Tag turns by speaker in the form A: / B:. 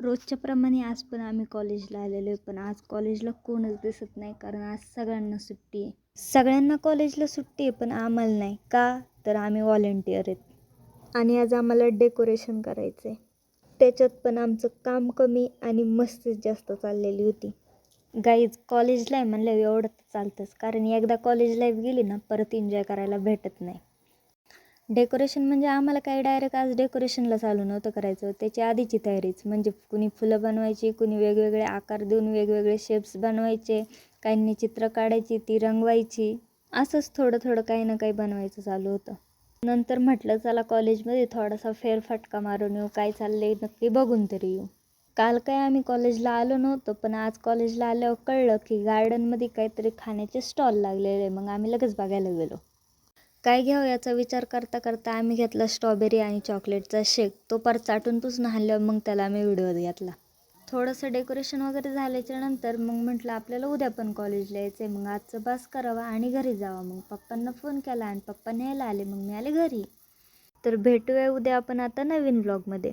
A: रोजच्या प्रमाणे आज पण आम्ही कॉलेजला आलेलो आहे, पण आज कॉलेजला कोणच दिसत नाही कारण आज सगळ्यांना सुट्टी आहे. सगळ्यांना कॉलेजला सुट्टी आहे पण आम्हाला नाही. का तर आम्ही व्हॉलेंटियर आहेत आणि आज आम्हाला डेकोरेशन करायचं आहे. त्याच्यात पण आमचं काम कमी आणि मस्तीच जास्त चाललेली होती. गाईज कॉलेज लाईफ म्हणलं एवढं तर चालतंच, कारण एकदा कॉलेज लाईफ गेली ना परत एन्जॉय करायला भेटत नाही. डेकोरेशन म्हणजे आम्हाला काही डायरेक्ट आज डेकोरेशनला चालू नव्हतं करायचं, त्याची आधीची तयारीच. म्हणजे कुणी फुलं बनवायची, कुणी वेगवेगळे आकार देऊन वेगवेगळे शेप्स बनवायचे, काहींनी चित्र काढायची ती रंगवायची, असंच थोडं थोडं काही ना काही बनवायचं चालू होतं. नंतर म्हटलं चला कॉलेजमध्ये थोडासा फेरफटका मारून येऊ, काय चाललंय नक्की बघून तरी येऊ. काल काय आम्ही कॉलेजला आलो नव्हतो, पण आज कॉलेजला आल्यावर कळलं की गार्डनमध्ये काहीतरी खाण्याचे स्टॉल लागलेले. मग आम्ही लगेच बघायला गेलो. काय घ्यावं याचा विचार करता करता आम्ही घेतला स्ट्रॉबेरी आणि चॉकलेटचा शेक. तो पार चाटून पुसून हाणल्यावर मग त्याला आम्ही व्हिडिओ घेतला. थोडंसं डेकोरेशन वगैरे झाल्याच्या नंतर मग म्हटलं आपल्याला उद्या पण कॉलेजला यायचं आहे, मग आजचं बस करावा आणि घरी जावा. मग पप्पांना फोन केला आणि पप्पा न्यायला आले, मग मी आले घरी. तर भेटूया उद्या आपण आता नवीन व्लॉगमध्ये.